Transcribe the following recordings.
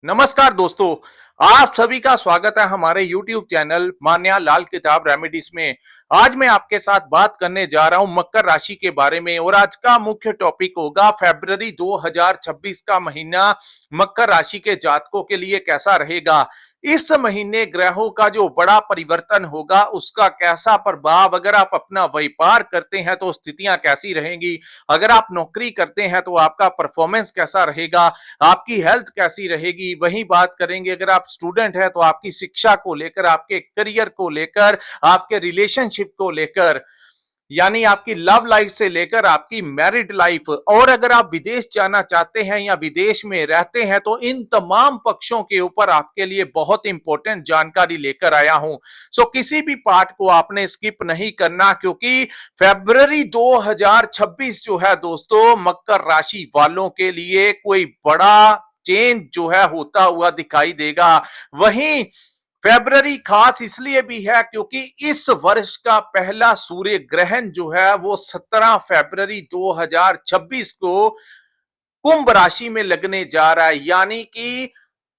नमस्कार दोस्तों। आप सभी का स्वागत है हमारे YouTube चैनल मान्या लाल किताब रेमेडीज में। आज मैं आपके साथ बात करने जा रहा हूं मकर राशि के बारे में और आज का मुख्य टॉपिक होगा फरवरी 2026 का महीना मकर राशि के जातकों के लिए कैसा रहेगा। इस महीने ग्रहों का जो बड़ा परिवर्तन होगा उसका कैसा प्रभाव, अगर आप अपना व्यापार करते हैं तो स्थितियां कैसी रहेंगी, अगर आप नौकरी करते हैं तो आपका परफॉर्मेंस कैसा रहेगा, आपकी हेल्थ कैसी रहेगी। वहीं बात करेंगे अगर आप स्टूडेंट हैं तो आपकी शिक्षा को लेकर, आपके करियर को लेकर, आपके रिलेशनशिप को लेकर, यानी आपकी लव लाइफ से लेकर आपकी मैरिड लाइफ। और अगर आप विदेश जाना चाहते हैं या विदेश में रहते हैं तो इन तमाम पक्षों के ऊपर आपके लिए बहुत इंपॉर्टेंट जानकारी लेकर आया हूं। सो किसी भी पार्ट को आपने स्किप नहीं करना, क्योंकि फरवरी 2026 जो है दोस्तों मकर राशि वालों के लिए कोई बड़ा चेंज जो है होता हुआ दिखाई देगा। वहीं फरवरी खास इसलिए भी है क्योंकि इस वर्ष का पहला सूर्य ग्रहण जो है वो 17 फरवरी 2026 को कुंभ राशि में लगने जा रहा है। यानी कि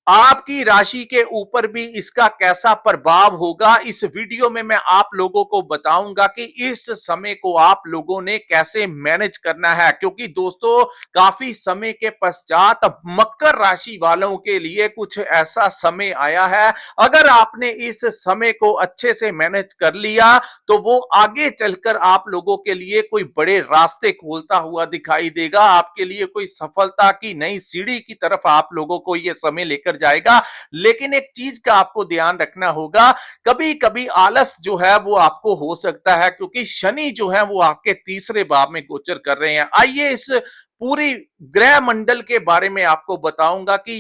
आपकी राशि के ऊपर भी इसका कैसा प्रभाव होगा इस वीडियो में मैं आप लोगों को बताऊंगा कि इस समय को आप लोगों ने कैसे मैनेज करना है। क्योंकि दोस्तों काफी समय के पश्चात मकर राशि वालों के लिए कुछ ऐसा समय आया है। अगर आपने इस समय को अच्छे से मैनेज कर लिया तो वो आगे चलकर आप लोगों के लिए कोई बड़े रास्ते खोलता हुआ दिखाई देगा। आपके लिए कोई सफलता की नई सीढ़ी की तरफ आप लोगों को यह समय लेकर जाएगा। लेकिन एक चीज का आपको ध्यान रखना होगा, कभी कभी आलस जो है वो आपको हो सकता है क्योंकि शनि जो है वो आपके तीसरे भाव में गोचर कर रहे हैं। आइए इस पूरी ग्रह मंडल के बारे में आपको बताऊंगा कि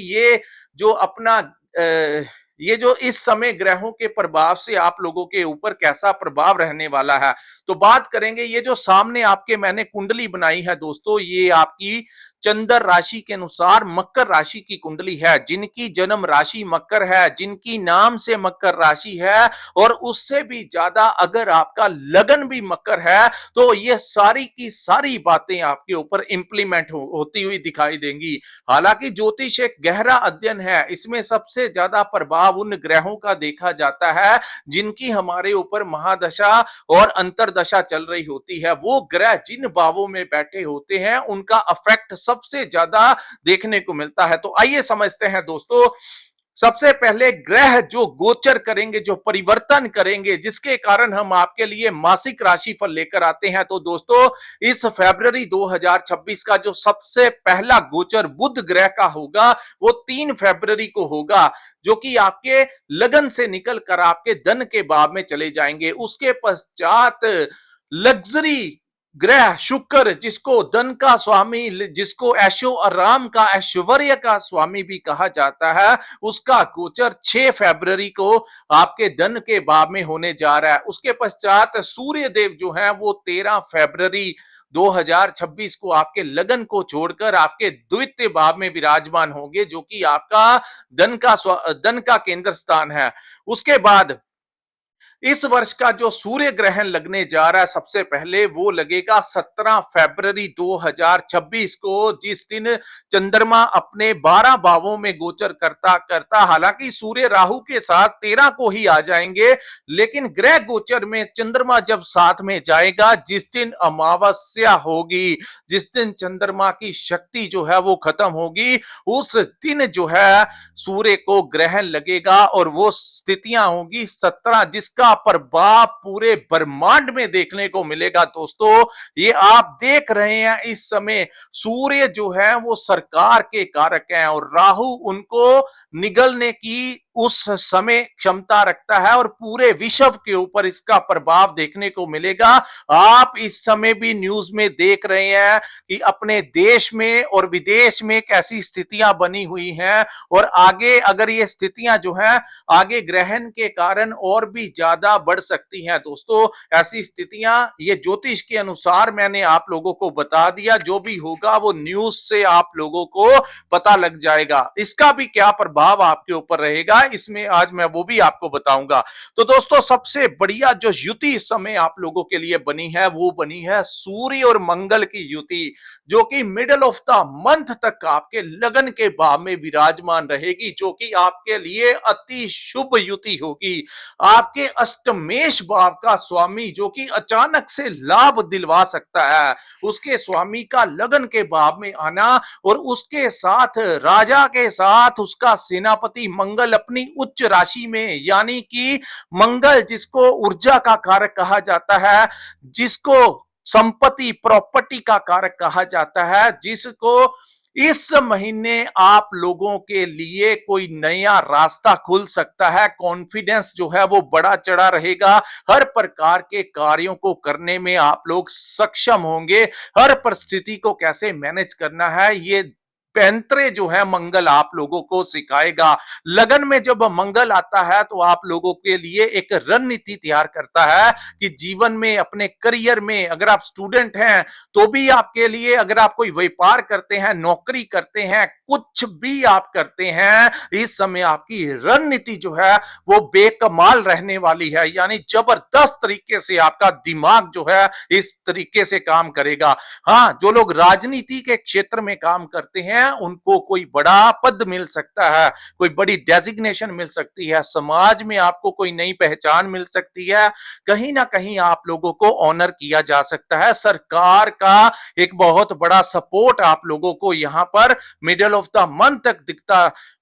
ये जो इस समय ग्रहों के प्रभाव से आप लोगों के ऊपर कैसा प्रभाव रहने वाला है। तो बात करेंगे, ये जो सामने आपके मैंने कुंडली बनाई है दोस्तों, ये आपकी चंद्र राशि के अनुसार मकर राशि की कुंडली है। जिनकी जन्म राशि मकर है, जिनकी नाम से मकर राशि है और उससे भी ज्यादा अगर आपका लगन भी मकर है तो ये सारी की सारी बातें आपके ऊपर इंप्लीमेंट होती हुई दिखाई देंगी। हालांकि ज्योतिष एक गहरा अध्ययन है, इसमें सबसे ज्यादा प्रभाव उन ग्रहों का देखा जाता है जिनकी हमारे ऊपर महादशा और अंतरदशा चल रही होती है। वो ग्रह जिन भावों में बैठे होते हैं उनका अफेक्ट सबसे ज्यादा देखने को मिलता है। तो आइए समझते हैं दोस्तों, सबसे पहले ग्रह जो गोचर करेंगे, जो परिवर्तन करेंगे, जिसके कारण हम आपके लिए मासिक राशिफल लेकर आते हैं। तो दोस्तों इस फरवरी 2026 का जो सबसे पहला गोचर बुध ग्रह का होगा वो 3 फरवरी को होगा, जो कि आपके लगन से निकलकर आपके धन के भाव में चले जाएंगे। उसके पश्चात लग्जरी ग्रह शुक्र, जिसको धन का स्वामी, जिसको ऐशो आराम का, ऐश्वर्य का स्वामी भी कहा जाता है, उसका गोचर 6 फरवरी को आपके धन के भाव में होने जा रहा है। उसके पश्चात सूर्य देव जो है वो 13 फरवरी 2026 को आपके लगन को छोड़कर आपके द्वितीय भाव में विराजमान होंगे, जो कि आपका धन का केंद्र स्थान है। उसके बाद इस वर्ष का जो सूर्य ग्रहण लगने जा रहा है सबसे पहले वो लगेगा 17 फरवरी 2026 को, जिस दिन चंद्रमा अपने 12 भावों में गोचर करता करता, हालांकि सूर्य राहु के साथ 13 को ही आ जाएंगे, लेकिन ग्रह गोचर में चंद्रमा जब साथ में जाएगा, जिस दिन अमावस्या होगी, जिस दिन चंद्रमा की शक्ति जो है वो खत्म होगी, उस दिन जो है सूर्य को ग्रहण लगेगा और वो स्थितियां होंगी 17, जिसका प्रभाव पूरे ब्रह्मांड में देखने को मिलेगा। दोस्तों ये आप देख रहे हैं इस समय सूर्य जो है वो सरकार के कारक हैं और राहु उनको निगलने की उस समय क्षमता रखता है और पूरे विश्व के ऊपर इसका प्रभाव देखने को मिलेगा। आप इस समय भी न्यूज में देख रहे हैं कि अपने देश में और विदेश में कैसी स्थितियां बनी हुई हैं और आगे अगर ये स्थितियां जो हैं आगे ग्रहण के कारण और भी ज्यादा बढ़ सकती हैं। दोस्तों ऐसी स्थितियां ये ज्योतिष के अनुसार मैंने आप लोगों को बता दिया, जो भी होगा वो न्यूज से आप लोगों को पता लग जाएगा। इसका भी क्या प्रभाव आपके ऊपर रहेगा है इसमें आज मैं वो भी आपको बताऊंगा। तो दोस्तों सबसे बढ़िया जो युति इस समय आप लोगों के लिए बनी है वो बनी है सूर्य और मंगल की युति, जो कि मिडल ऑफ द मंथ तक आपके लगन के भाव में विराजमान रहेगी, जो कि आपके लिए अति शुभ युति होगी। आपके अष्टमेश भाव का स्वामी जो कि अचानक से लाभ दिलवा सकता है, उसके स्वामी का लगन के भाव में आना और उसके साथ राजा के साथ उसका सेनापति मंगल अपनी उच्च राशि में, यानी कि मंगल जिसको ऊर्जा का कारक कहा जाता है, जिसको संपत्ति प्रॉपर्टी का कारक कहा जाता है, जिसको इस महीने आप लोगों के लिए कोई नया रास्ता खुल सकता है। कॉन्फिडेंस जो है वो बड़ा चढ़ा रहेगा, हर प्रकार के कार्यों को करने में आप लोग सक्षम होंगे, हर परिस्थिति को कैसे मैनेज करना है ये पैंतरे जो है मंगल आप लोगों को सिखाएगा। लगन में जब मंगल आता है तो आप लोगों के लिए एक रणनीति तैयार करता है कि जीवन में अपने करियर में, अगर आप स्टूडेंट हैं तो भी आपके लिए, अगर आप कोई व्यापार करते हैं, नौकरी करते हैं, कुछ भी आप करते हैं, इस समय आपकी रणनीति जो है वो बेकमाल रहने वाली है, यानी जबरदस्त तरीके से आपका दिमाग जो है इस तरीके से काम करेगा। हाँ, जो लोग राजनीति के क्षेत्र में काम करते हैं उनको कोई बड़ा पद मिल सकता है, कोई बड़ी डेजिग्नेशन मिल सकती है, समाज में आपको कोई नई पहचान मिल सकती है, कहीं ना कहीं आप लोगों को ऑनर किया जा सकता है। सरकार का एक बहुत बड़ा सपोर्ट आप लोगों को यहां पर मिडल ऑफ द मंथ तक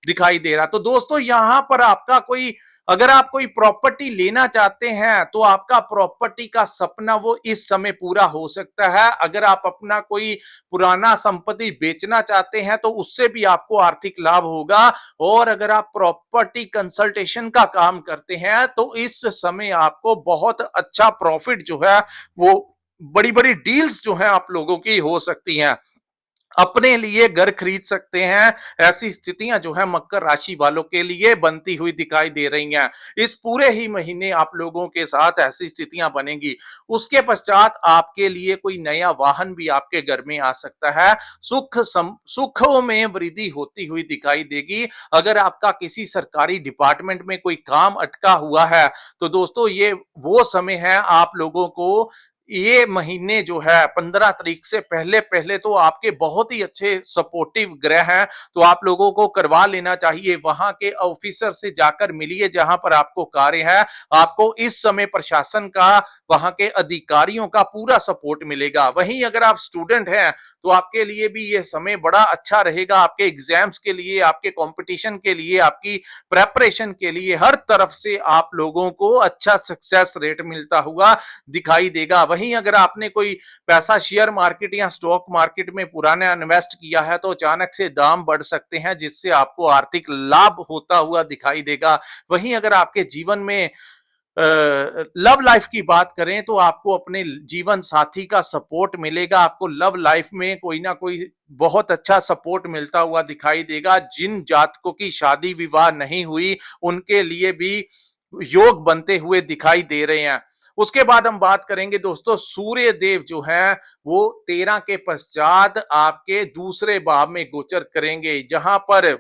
दिखाई दे रहा। तो दोस्तों यहां पर आपका कोई, अगर आप कोई प्रॉपर्टी लेना चाहते हैं तो आपका प्रॉपर्टी का सपना वो इस समय पूरा हो सकता है। अगर आप अपना कोई पुराना संपत्ति बेचना चाहते हैं तो उससे भी आपको आर्थिक लाभ होगा। और अगर आप प्रॉपर्टी कंसल्टेशन का काम करते हैं तो इस समय आपको बहुत अच्छा प्रॉफिट जो है वो, बड़ी बड़ी डील्स जो है आप लोगों की हो सकती हैं, अपने लिए घर खरीद सकते हैं। ऐसी स्थितियां जो है मकर राशि वालों के लिए बनती हुई दिखाई दे रही हैं। इस पूरे ही महीने आप लोगों के साथ ऐसी स्थितियां बनेंगी। उसके पश्चात आपके लिए कोई नया वाहन भी आपके घर में आ सकता है। सुखों में वृद्धि होती हुई दिखाई देगी। अगर आपका किसी सरकारी डिपार्टमेंट में कोई काम अटका हुआ है तो दोस्तों ये वो समय है, आप लोगों को ये महीने जो है 15 तारीख से पहले पहले तो आपके बहुत ही अच्छे सपोर्टिव ग्रह हैं, तो आप लोगों को करवा लेना चाहिए। वहां के ऑफिसर से जाकर मिलिए जहां पर आपको कार्य है, आपको इस समय प्रशासन का, वहां के अधिकारियों का पूरा सपोर्ट मिलेगा। वहीं अगर आप स्टूडेंट हैं तो आपके लिए भी ये समय बड़ा अच्छा रहेगा, आपके एग्जाम्स के लिए, आपके कंपटीशन के लिए, आपकी प्रेपरेशन के लिए, हर तरफ से आप लोगों को अच्छा सक्सेस रेट मिलता हुआ दिखाई देगा। वहीं अगर आपने कोई पैसा शेयर मार्केट या स्टॉक मार्केट में पुराना इन्वेस्ट किया है तो अचानक से दाम बढ़ सकते हैं, जिससे आपको आर्थिक लाभ होता हुआ दिखाई देगा। वहीं अगर आपके जीवन में लव लाइफ की बात करें तो आपको अपने जीवन साथी का सपोर्ट मिलेगा। आपको लव लाइफ में कोई ना कोई बहुत अच्छा सपोर्ट मिलता हुआ दिखाई देगा। जिन जातकों की शादी विवाह नहीं हुई उनके लिए भी योग बनते हुए दिखाई दे रहे हैं। उसके बाद हम बात करेंगे दोस्तों, सूर्य देव जो है वो 13 के पश्चात आपके दूसरे भाव में गोचर करेंगे, जहां पर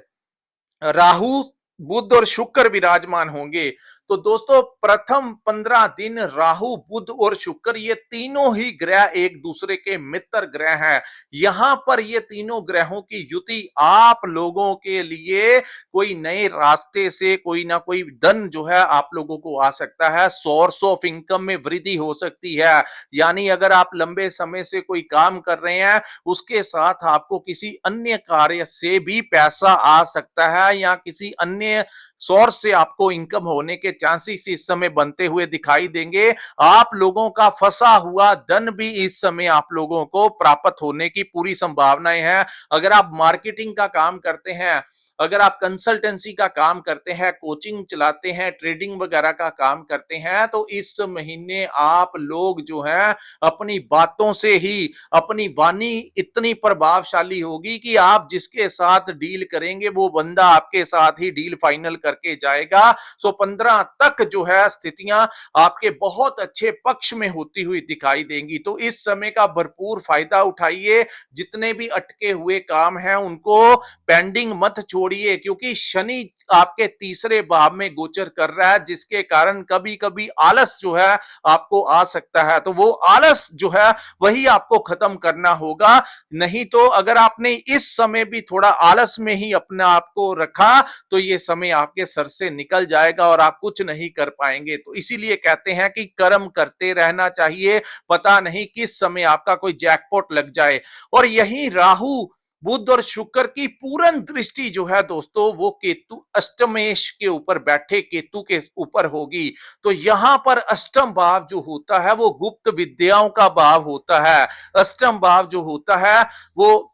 राहु, बुध और शुक्र विराजमान होंगे। तो दोस्तों प्रथम 15 दिन राहु, बुध और शुक्र ये तीनों ही ग्रह एक दूसरे के मित्र ग्रह हैं। यहां पर ये तीनों ग्रहों की युति आप लोगों के लिए कोई नए रास्ते से कोई ना कोई धन जो है आप लोगों को आ सकता है। सोर्स ऑफ इनकम में वृद्धि हो सकती है, यानी अगर आप लंबे समय से कोई काम कर रहे हैं उसके साथ आपको किसी अन्य कार्य से भी पैसा आ सकता है, या किसी अन्य सोर्स से आपको इनकम होने के चांसेस इस समय बनते हुए दिखाई देंगे। आप लोगों का फंसा हुआ धन भी इस समय आप लोगों को प्राप्त होने की पूरी संभावनाएं हैं। अगर आप मार्केटिंग का काम करते हैं, अगर आप कंसल्टेंसी का काम करते हैं, कोचिंग चलाते हैं, ट्रेडिंग वगैरह का काम करते हैं, तो इस महीने आप लोग जो हैं अपनी बातों से ही, अपनी वाणी इतनी प्रभावशाली होगी कि आप जिसके साथ डील करेंगे वो बंदा आपके साथ ही डील फाइनल करके जाएगा। सो 15 तक जो है स्थितियां आपके बहुत अच्छे पक्ष में होती हुई दिखाई देंगी। तो इस समय का भरपूर फायदा उठाइए। जितने भी अटके हुए काम हैं उनको पेंडिंग मत छोड़िए। छोड़िए, क्योंकि शनि आपके तीसरे भाव में गोचर कर रहा है, जिसके कारण कभी कभी आलस जो है आपको आ सकता है। तो वो आलस जो है वही आपको खत्म करना होगा। नहीं तो अगर आपने इस समय भी थोड़ा आलस में ही अपने आप को रखा तो ये समय आपके सर से निकल जाएगा और आप कुछ नहीं कर पाएंगे। तो इसीलिए कहते हैं कि कर्म करते रहना चाहिए, पता नहीं किस समय आपका कोई जैकपॉट लग जाए। और यही राहु, बुध और शुक्र की पूर्ण दृष्टि जो है दोस्तों, वो केतु अष्टमेश के ऊपर बैठे केतु के ऊपर होगी। तो यहां पर अष्टम भाव जो होता है वो गुप्त विद्याओं का भाव होता है। अष्टम भाव जो होता है वो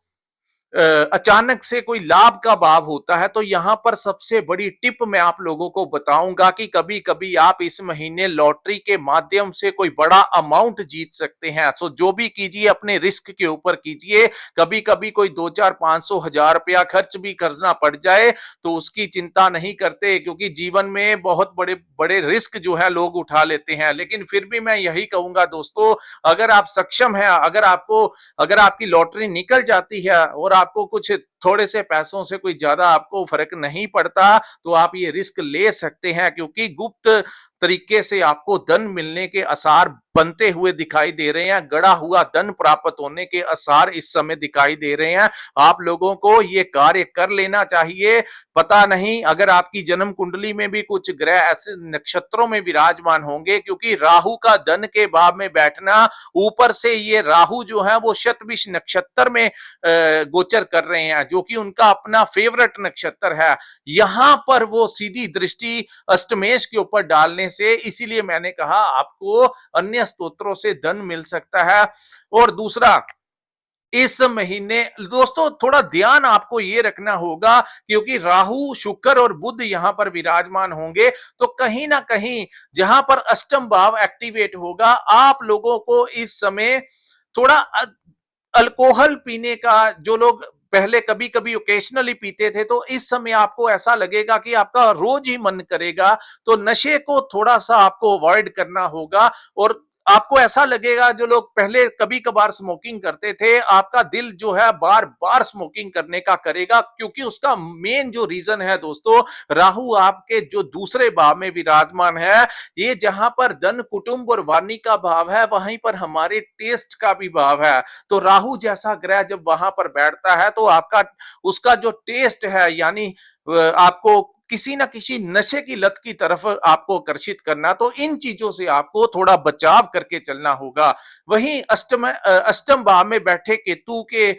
अचानक से कोई लाभ का भाव होता है। तो यहां पर सबसे बड़ी टिप मैं आप लोगों को बताऊंगा कि कभी कभी आप इस महीने लॉटरी के माध्यम से कोई बड़ा अमाउंट जीत सकते हैं। सो जो भी कीजिए अपने रिस्क के ऊपर कीजिए। कभी कभी कोई 2, 4, 500, 1000 रुपया खर्च भी करना पड़ जाए तो उसकी चिंता नहीं करते, क्योंकि जीवन में बहुत बड़े बड़े रिस्क जो है लोग उठा लेते हैं। लेकिन फिर भी मैं यही कहूंगा दोस्तों, अगर आप सक्षम हैं, अगर आपकी लॉटरी निकल जाती है और आपको कुछ थोड़े से पैसों से कोई ज्यादा आपको फर्क नहीं पड़ता, तो आप ये रिस्क ले सकते हैं, क्योंकि गुप्त तरीके से आपको धन मिलने के आसार बनते हुए दिखाई दे रहे हैं। गड़ा हुआ धन प्राप्त होने के आसार इस समय दिखाई दे रहे हैं। आप लोगों को ये कार्य कर लेना चाहिए। पता नहीं अगर आपकी जन्म कुंडली में भी कुछ ग्रह ऐसे नक्षत्रों में विराजमान होंगे, क्योंकि राहु का धन के भाव में बैठना, ऊपर से ये राहु जो है वो शतभिष नक्षत्र में गोचर कर रहे हैं, जो कि उनका अपना फेवरेट नक्षत्र है। यहां पर वो सीधी दृष्टि अष्टमेश के ऊपर डालने से, इसीलिए मैंने कहा आपको अन्य स्तोत्रों से धन मिल सकता है। और दूसरा, इस महीने दोस्तों थोड़ा ध्यान आपको ये रखना होगा, क्योंकि राहु, शुक्र और बुध यहां पर विराजमान होंगे, तो कहीं ना कहीं जहां पर अष्टम भाव एक्टिवेट होगा, आप लोगों को इस समय थोड़ा अल्कोहल पीने का, जो लोग पहले कभी कभी ओकेशनली पीते थे, तो इस समय आपको ऐसा लगेगा कि आपका रोज ही मन करेगा। तो नशे को थोड़ा सा आपको अवॉइड करना होगा। और आपको ऐसा लगेगा, जो लोग पहले कभी कभार स्मोकिंग करते थे, आपका दिल जो है बार बार स्मोकिंग करने का करेगा, क्योंकि उसका मेन जो रीजन है दोस्तों, राहु आपके जो दूसरे भाव में विराजमान है। ये जहां पर धन, कुटुंब और वाणी का भाव है, वहीं पर हमारे टेस्ट का भी भाव है। तो राहु जैसा ग्रह जब वहां पर बैठता है, तो आपका उसका जो टेस्ट है, यानी आपको किसी ना किसी नशे की लत की तरफ आपको आकर्षित करना, तो इन चीजों से आपको थोड़ा बचाव करके चलना होगा। वहीं अष्टम भाव में बैठे केतु के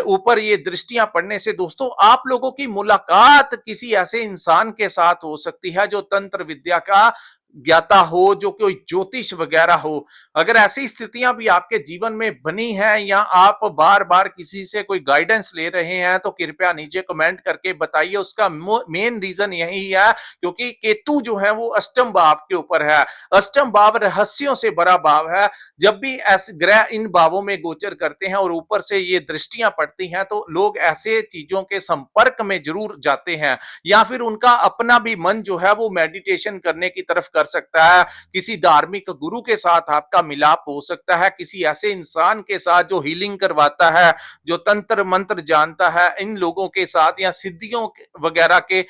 ऊपर ये दृष्टियां पड़ने से दोस्तों, आप लोगों की मुलाकात किसी ऐसे इंसान के साथ हो सकती है जो तंत्र विद्या का ज्ञाता हो, जो कोई ज्योतिष वगैरह हो। अगर ऐसी स्थितियां भी आपके जीवन में बनी हैं, या आप बार बार किसी से कोई गाइडेंस ले रहे हैं, तो कृपया नीचे कमेंट करके बताइए। उसका मेन रीजन यही है, क्योंकि केतु जो है वो अष्टम भाव के ऊपर है। अष्टम भाव रहस्यों से भरा भाव है। जब भी ऐसे ग्रह इन भावों में गोचर करते हैं और ऊपर से ये दृष्टियां पड़ती हैं, तो लोग ऐसे चीजों के संपर्क में जरूर जाते हैं, या फिर उनका अपना भी मन जो है वो मेडिटेशन करने की तरफ कर सकता है। किसी धार्मिक गुरु के साथ आपका मिलाप हो सकता है, किसी ऐसे इंसान के साथ जो हीलिंग करवाता है, जो तंत्र मंत्र जानता है, इन लोगों के साथ, या सिद्धियों वगैरह के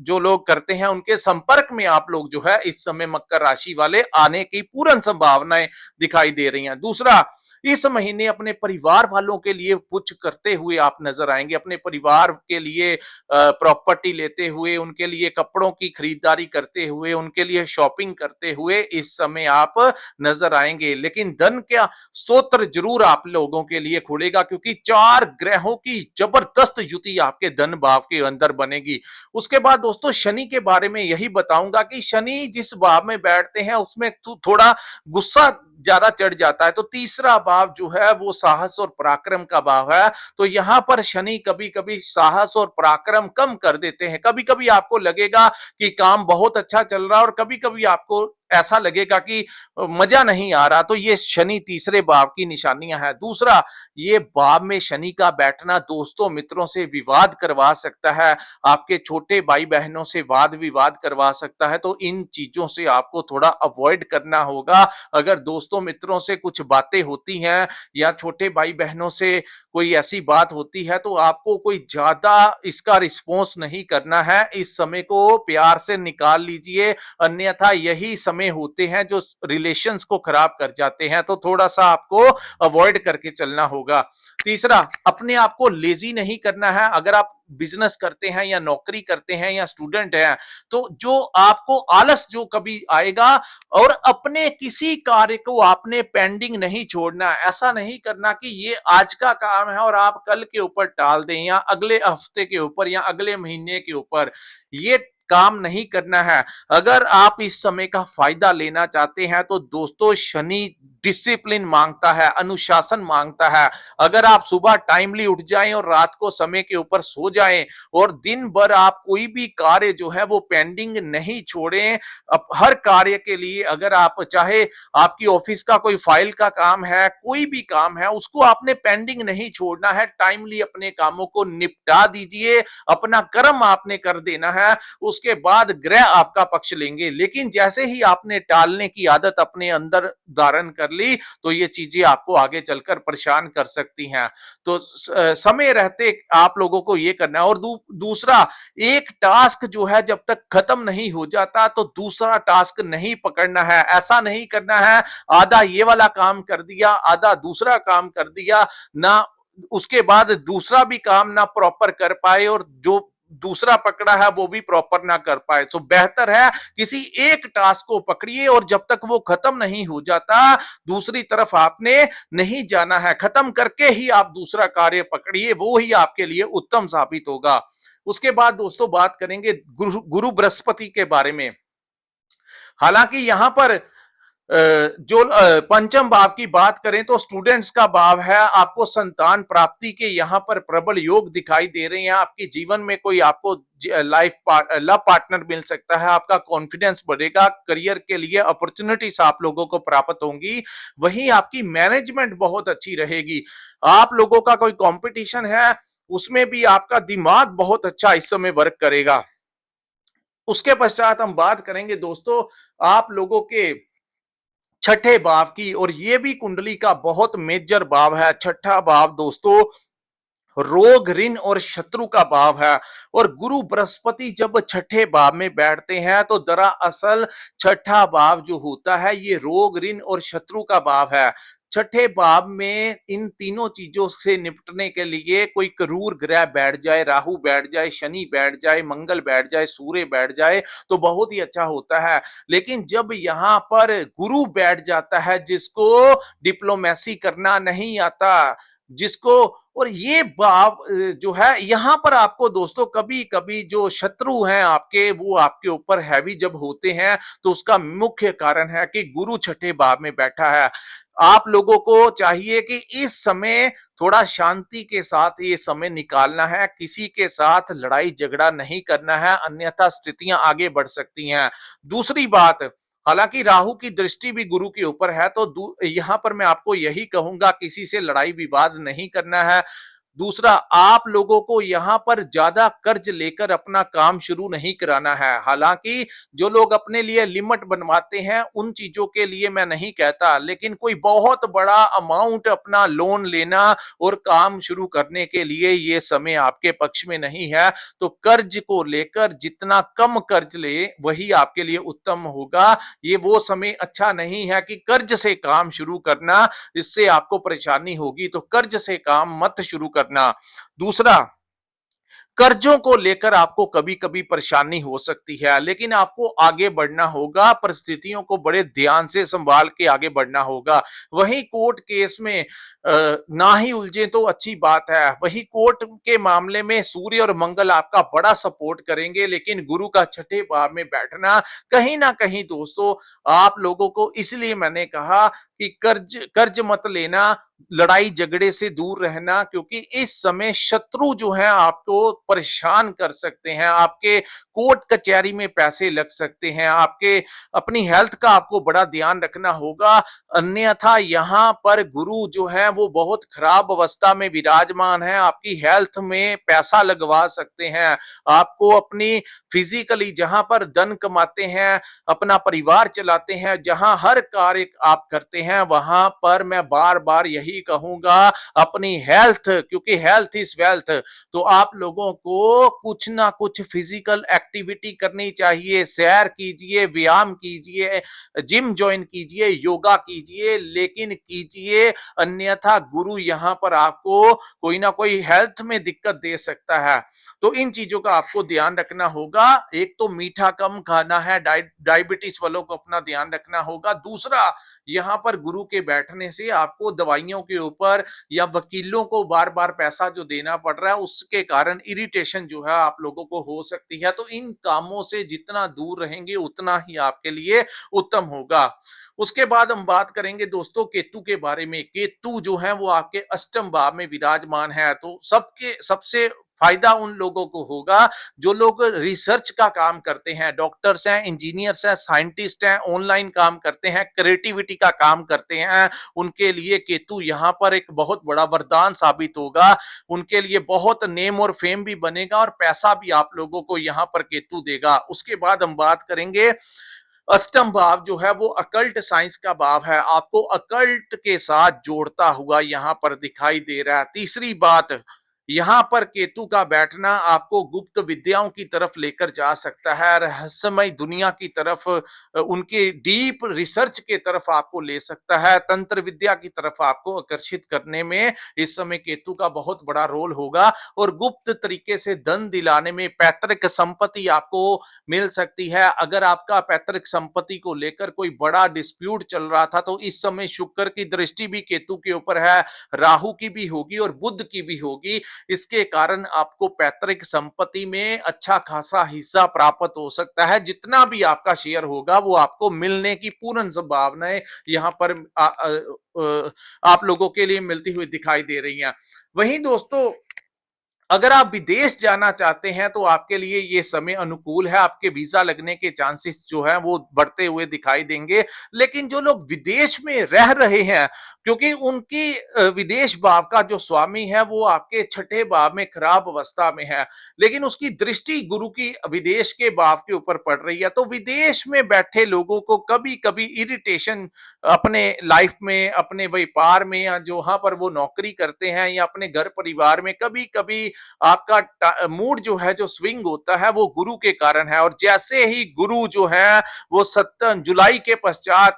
जो लोग करते हैं, उनके संपर्क में आप लोग जो है इस समय मकर राशि वाले आने की पूर्ण संभावनाएं दिखाई दे रही हैं। दूसरा, इस महीने अपने परिवार वालों के लिए कुछ करते हुए आप नजर आएंगे। अपने परिवार के लिए प्रॉपर्टी लेते हुए, उनके लिए कपड़ों की खरीदारी करते हुए, उनके लिए शॉपिंग करते हुए इस समय आप नजर आएंगे। लेकिन धन का स्तोत्र जरूर आप लोगों के लिए खुलेगा, क्योंकि 4 ग्रहों की जबरदस्त युति आपके धन भाव के अंदर बनेगी। उसके बाद दोस्तों, शनि के बारे में यही बताऊंगा कि शनि जिस भाव में बैठते हैं उसमें थोड़ा गुस्सा ज्यादा चढ़ जाता है। तो तीसरा भाव जो है वो साहस और पराक्रम का भाव है। तो यहां पर शनि कभी कभी साहस और पराक्रम कम कर देते हैं। कभी कभी आपको लगेगा कि काम बहुत अच्छा चल रहा है, और कभी कभी आपको ऐसा लगेगा कि मजा नहीं आ रहा, तो ये शनि तीसरे भाव की निशानियां हैं। दूसरा, ये भाव में शनि का बैठना दोस्तों मित्रों से विवाद करवा सकता है, आपके छोटे भाई बहनों से वाद विवाद करवा सकता है, तो इन चीजों से आपको थोड़ा अवॉइड करना होगा। अगर दोस्तों मित्रों से कुछ बातें होती हैं या छोटे भाई बहनों से कोई ऐसी बात होती है, तो आपको कोई ज्यादा इसका रिस्पॉन्स नहीं करना है। इस समय को प्यार से निकाल लीजिए, अन्यथा यही समय होते हैं जो रिलेशंस को खराब कर जाते हैं, तो थोड़ा सा आपको अवॉइड करके चलना होगा। तीसरा, अपने आप को लेजी नहीं करना है। अगर आप बिजनेस करते हैं या नौकरी करते हैं या स्टूडेंट हैं, तो जो आपको आलस जो कभी आएगा, और अपने किसी कार्य को आपने पेंडिंग नहीं छोड़ना। ऐसा नहीं करना कि ये आज का काम है और आप कल के ऊपर टाल दें या अगले हफ्ते के ऊपर या अगले महीने के ऊपर, ये काम नहीं करना है। अगर आप इस समय का फायदा लेना चाहते हैं, तो दोस्तों शनि डिसिप्लिन मांगता है, अनुशासन मांगता है। अगर आप सुबह टाइमली उठ जाएं और रात को समय के ऊपर सो जाएं और दिन भर आप कोई भी कार्य जो है वो पेंडिंग नहीं छोड़ें, अब हर कार्य के लिए, अगर आप चाहे आपकी ऑफिस का कोई फाइल का काम है, कोई भी काम है, उसको आपने पेंडिंग नहीं छोड़ना है। टाइमली अपने कामों को निपटा दीजिए, अपना कर्म आपने कर देना है, उसके बाद ग्रह आपका पक्ष लेंगे। लेकिन जैसे ही आपने टालने की आदत अपने अंदर धारण कर ली, तो ये चीजें आपको आगे चलकर परेशान कर सकती हैं। तो समय रहते आप लोगों को ये करना है। और दूसरा, एक टास्क जो है जब तक खत्म नहीं हो जाता, तो दूसरा टास्क नहीं पकड़ना है। ऐसा नहीं करना है आधा ये वाला काम कर दिया, आधा दूसरा काम कर दिया, ना उसके बाद दूसरा भी काम ना प्रॉपर कर पाए और जो दूसरा पकड़ा है वो भी प्रॉपर ना कर पाए। तो बेहतर है किसी एक टास्क को पकड़िए और जब तक वो खत्म नहीं हो जाता, दूसरी तरफ आपने नहीं जाना है। खत्म करके ही आप दूसरा कार्य पकड़िए, वो ही आपके लिए उत्तम साबित होगा। उसके बाद दोस्तों बात करेंगे गुरु बृहस्पति के बारे में। हालांकि यहां पर जो पंचम भाव की बात करें तो स्टूडेंट्स का भाव है, आपको संतान प्राप्ति के यहाँ पर प्रबल योग दिखाई दे रहे हैं। आपके जीवन में कोई आपको लव पार्टनर मिल सकता है, आपका कॉन्फिडेंस बढ़ेगा, करियर के लिए अपॉर्चुनिटीज आप लोगों को प्राप्त होंगी। वहीं आपकी मैनेजमेंट बहुत अच्छी रहेगी। आप लोगों का कोई कंपटीशन है, उसमें भी आपका दिमाग बहुत अच्छा इस समय वर्क करेगा। उसके पश्चात हम बात करेंगे दोस्तों आप लोगों के छठे भाव की, और ये भी कुंडली का बहुत मेजर भाव है। छठा भाव दोस्तों रोग ऋण और शत्रु का भाव है। और गुरु बृहस्पति जब छठे भाव में बैठते हैं, तो दरअसल छठा भाव जो होता है ये रोग ऋण और शत्रु का भाव है। छठे भाव में इन तीनों चीजों से निपटने के लिए कोई क्रूर ग्रह बैठ जाए, राहु बैठ जाए, शनि बैठ जाए, मंगल बैठ जाए, सूर्य बैठ जाए, तो बहुत ही अच्छा होता है। लेकिन जब यहाँ पर गुरु बैठ जाता है, जिसको डिप्लोमेसी करना नहीं आता, जिसको, और ये भाव जो है यहाँ पर आपको दोस्तों कभी कभी जो शत्रु हैं आपके, वो आपके ऊपर हैवी जब होते हैं, तो उसका मुख्य कारण है कि गुरु छठे भाव में बैठा है। आप लोगों को चाहिए कि इस समय थोड़ा शांति के साथ ये समय निकालना है, किसी के साथ लड़ाई झगड़ा नहीं करना है, अन्यथा स्थितियां आगे बढ़ सकती हैं। दूसरी बात, हालांकि राहु की दृष्टि भी गुरु के ऊपर है, तो यहां पर मैं आपको यही कहूंगा किसी से लड़ाई विवाद नहीं करना है। दूसरा, आप लोगों को यहां पर ज्यादा कर्ज लेकर अपना काम शुरू नहीं कराना है। हालांकि जो लोग अपने लिए लिमिट बनवाते हैं उन चीजों के लिए मैं नहीं कहता, लेकिन कोई बहुत बड़ा अमाउंट अपना लोन लेना और काम शुरू करने के लिए ये समय आपके पक्ष में नहीं है। तो कर्ज को लेकर जितना कम कर्ज ले वही आपके लिए उत्तम होगा। ये वो समय अच्छा नहीं है कि कर्ज से काम शुरू करना, इससे आपको परेशानी होगी, तो कर्ज से काम मत शुरू करना। दूसरा, कर्जों को लेकर आपको कभी कभी परेशानी हो सकती है, लेकिन आपको आगे बढ़ना होगा, परिस्थितियों को बड़े ध्यान से संभाल के आगे बढ़ना होगा। वहीं कोर्ट केस में ना ही उलझे तो अच्छी बात है। वही कोर्ट के मामले में सूर्य और मंगल आपका बड़ा सपोर्ट करेंगे, लेकिन गुरु का छठे भाव में बैठना कहीं ना कहीं दोस्तों आप लोगों को, इसलिए मैंने कहा कि कर्ज कर्ज मत लेना। लड़ाई झगड़े से दूर रहना, क्योंकि इस समय शत्रु जो है आपको परेशान कर सकते हैं, आपके कोर्ट कचहरी में पैसे लग सकते हैं, आपके अपनी हेल्थ का आपको बड़ा ध्यान रखना होगा। अन्यथा यहाँ पर गुरु जो है वो बहुत खराब अवस्था में विराजमान है, आपकी हेल्थ में पैसा लगवा सकते हैं, आपको अपनी फिजिकली जहां पर धन कमाते हैं, अपना परिवार चलाते हैं, जहां हर कार्य आप करते हैं, वहां पर मैं बार बार यही कहूंगा अपनी हेल्थ, क्योंकि हेल्थ इज वेल्थ, तो आप लोगों को कुछ ना कुछ फिजिकल एक्टिविटी करनी चाहिए, सैर कीजिए, व्यायाम कीजिए, जिम ज्वाइन कीजिए, योगा कीजिए, लेकिन कीजिए, अन्यथा गुरु यहां पर आपको कोई ना कोई हेल्थ में दिक्कत दे सकता है। तो इन चीजों का आपको ध्यान रखना होगा। एक तो मीठा कम खाना है, डायबिटीज वालों को अपना ध्यान रखना होगा। दूसरा, यहाँ पर गुरु के बैठने से आपको दवाइयों के ऊपर या वकीलों को बार बार पैसा जो देना पड़ रहा है, उसके कारण इरिटेशन जो है आप लोगों को हो सकती है। तो इन कामों से जितना दूर रहेंगे उतना ही आपके लिए उत्तम होगा। उसके बाद हम बात करेंगे दोस्तों केतु के बारे में। केतु जो है वो आपके अष्टम भाव में विराजमान है, तो सबके सबसे फायदा उन लोगों को होगा जो लोग रिसर्च का काम करते हैं, डॉक्टर्स हैं, इंजीनियर्स हैं, साइंटिस्ट हैं, ऑनलाइन काम करते हैं, क्रिएटिविटी का काम करते हैं, उनके लिए केतु यहाँ पर एक बहुत बड़ा वरदान साबित होगा। उनके लिए बहुत नेम और फेम भी बनेगा और पैसा भी आप लोगों को यहाँ पर केतु देगा। उसके बाद हम बात करेंगे अष्टम भाव जो है वो अकल्ट साइंस का भाव है, आपको अकल्ट के साथ जोड़ता हुआ यहाँ पर दिखाई दे रहा है। तीसरी बात, यहाँ पर केतु का बैठना आपको गुप्त विद्याओं की तरफ लेकर जा सकता है, रहस्यमय दुनिया की तरफ, उनके डीप रिसर्च के तरफ आपको ले सकता है, तंत्र विद्या की तरफ आपको आकर्षित करने में इस समय केतु का बहुत बड़ा रोल होगा। और गुप्त तरीके से धन दिलाने में, पैतृक संपत्ति आपको मिल सकती है। अगर आपका पैतृक संपत्ति को लेकर कोई बड़ा डिस्प्यूट चल रहा था, तो इस समय शुक्र की दृष्टि भी केतु के ऊपर है, राहु की भी होगी और बुध की भी होगी। इसके कारण आपको पैतृक संपत्ति में अच्छा खासा हिस्सा प्राप्त हो सकता है। जितना भी आपका शेयर होगा वो आपको मिलने की पूर्ण संभावनाएं यहाँ पर आप लोगों के लिए मिलती हुई दिखाई दे रही हैं। वहीं दोस्तों, अगर आप विदेश जाना चाहते हैं तो आपके लिए ये समय अनुकूल है, आपके वीजा लगने के चांसेस जो है वो बढ़ते हुए दिखाई देंगे। लेकिन जो लोग विदेश में रह रहे हैं, क्योंकि उनकी विदेश भाव का जो स्वामी है वो आपके छठे भाव में खराब अवस्था में है, लेकिन उसकी दृष्टि गुरु की विदेश के भाव के ऊपर पड़ रही है, तो विदेश में बैठे लोगों को कभी कभी इरिटेशन अपने लाइफ में, अपने व्यापार में, या जहां पर वो नौकरी करते हैं, या अपने घर परिवार में कभी कभी आपका मूड जो है जो स्विंग होता है वो गुरु के कारण है। और जैसे ही गुरु जो है वो 7 जुलाई के पश्चात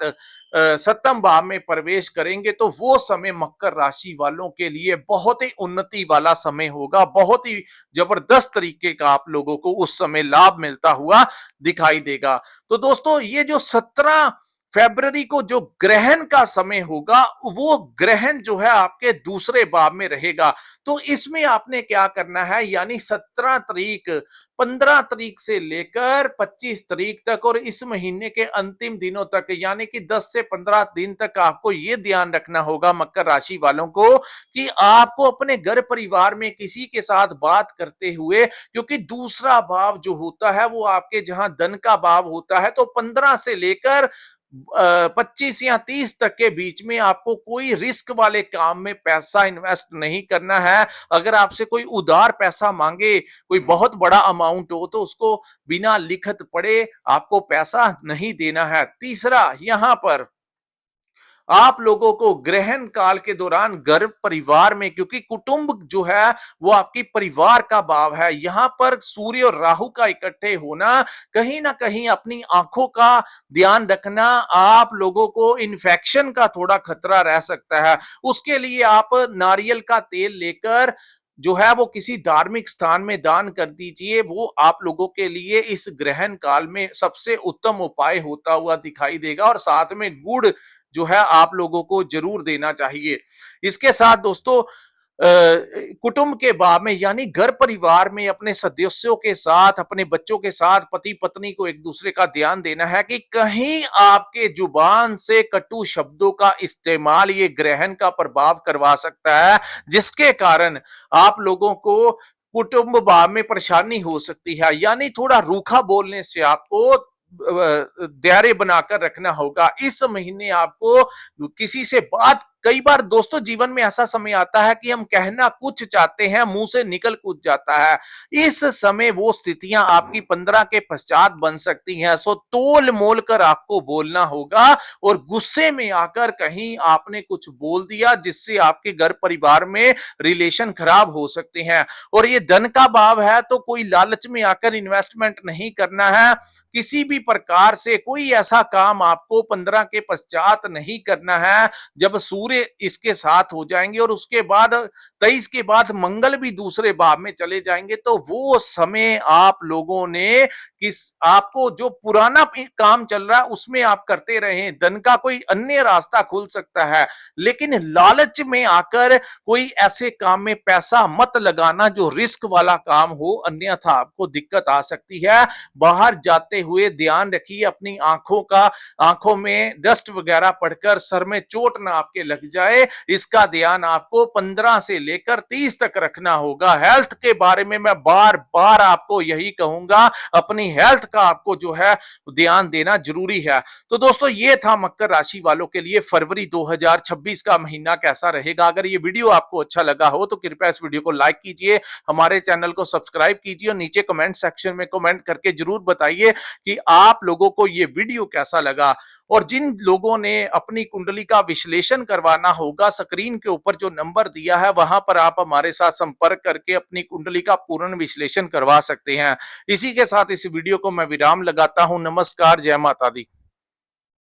सप्तम भाव में प्रवेश करेंगे, तो वो समय मकर राशि वालों के लिए बहुत ही उन्नति वाला समय होगा, बहुत ही जबरदस्त तरीके का आप लोगों को उस समय लाभ मिलता हुआ दिखाई देगा। तो दोस्तों, ये जो 17 फरवरी को जो ग्रहण का समय होगा, वो ग्रहण जो है आपके दूसरे भाव में रहेगा। तो इसमें आपने क्या करना है, यानी 17 तारीख, 15 तारीख से लेकर 25 तारीख तक और इस महीने के अंतिम दिनों तक, यानी कि 10 से 15 दिन तक आपको ये ध्यान रखना होगा मकर राशि वालों को कि आपको अपने घर परिवार में किसी के साथ बात करते हुए, क्योंकि दूसरा भाव जो होता है वो आपके जहां धन का भाव होता है, तो 15 से लेकर 25 या 30 तक के बीच में आपको कोई रिस्क वाले काम में पैसा इन्वेस्ट नहीं करना है। अगर आपसे कोई उधार पैसा मांगे, कोई बहुत बड़ा अमाउंट हो, तो उसको बिना लिखत पढ़े आपको पैसा नहीं देना है। तीसरा, यहां पर आप लोगों को ग्रहण काल के दौरान घर परिवार में, क्योंकि कुटुंब जो है वो आपकी परिवार का भाव है, यहां पर सूर्य और राहु का इकट्ठे होना, कहीं ना कहीं अपनी आंखों का ध्यान रखना, आप लोगों को इन्फेक्शन का थोड़ा खतरा रह सकता है। उसके लिए आप नारियल का तेल लेकर जो है वो किसी धार्मिक स्थान में दान कर दीजिए, वो आप लोगों के लिए इस ग्रहण काल में सबसे उत्तम उपाय होता हुआ दिखाई देगा। और साथ में गुड़ जो है आप लोगों को जरूर देना चाहिए। इसके साथ दोस्तों, कुटुंब के भाव में यानी घर परिवार में अपने सदस्यों के साथ, अपने बच्चों के साथ, पति पत्नी को एक दूसरे का ध्यान देना है कि कहीं आपके जुबान से कटु शब्दों का इस्तेमाल ये ग्रहण का प्रभाव करवा सकता है, जिसके कारण आप लोगों को कुटुंब भाव में परेशानी हो सकती है। यानी थोड़ा रूखा बोलने से आपको दायरे बनाकर रखना होगा। इस महीने आपको किसी से बात, कई बार दोस्तों जीवन में ऐसा समय आता है कि हम कहना कुछ चाहते हैं, मुंह से निकल कुछ जाता है। इस समय वो स्थितियां आपकी 15 के पश्चात बन सकती हैं। सो तोल मोल कर आपको बोलना होगा, और गुस्से में आकर कहीं आपने कुछ बोल दिया जिससे आपके घर परिवार में रिलेशन खराब हो सकते हैं। और ये धन का भाव है, तो कोई लालच में आकर इन्वेस्टमेंट नहीं करना है। किसी भी प्रकार से कोई ऐसा काम आपको 15 के पश्चात नहीं करना है। जब सूर्य इसके साथ हो जाएंगे और उसके बाद 23 के बाद मंगल भी दूसरे भाव में चले जाएंगे, तो वो समय आप लोगों ने किस आपको जो पुराना काम चल रहा है उसमें आप करते रहे। धन का कोई अन्य रास्ता खुल सकता है, लेकिन लालच में आकर कोई ऐसे काम में पैसा मत लगाना जो रिस्क वाला काम हो, अन्यथा आपको दिक्कत आ सकती है। बाहर जाते हुए ध्यान रखिए अपनी आंखों में डस्ट वगैरह पड़कर सर में चोट ना आपके लग जाए, इसका ध्यान आपको 15 से लेकर 30 तक रखना होगा। हेल्थ के बारे में मैं बार बार आपको यही कहूंगा, अपनी हेल्थ का आपको जो है ध्यान देना जरूरी है। तो दोस्तों ये था मकर राशि वालों के लिए फरवरी 2026 का महीना कैसा रहेगा। अगर ये वीडियो आपको अच्छा लगा हो तो कृपया इस वीडियो को लाइक कीजिए, हमारे चैनल को सब्सक्राइब कीजिए और नीचे कमेंट सेक्शन में कमेंट करके जरूर बताइए कि आप लोगों को ये वीडियो कैसा लगा। और जिन लोगों ने अपनी कुंडली का विश्लेषण करवाना होगा, स्क्रीन के ऊपर जो नंबर दिया है वहां पर आप हमारे साथ संपर्क करके अपनी कुंडली का पूर्ण विश्लेषण करवा सकते हैं। इसी के साथ इस वीडियो को मैं विराम लगाता हूं। नमस्कार, जय माता दी।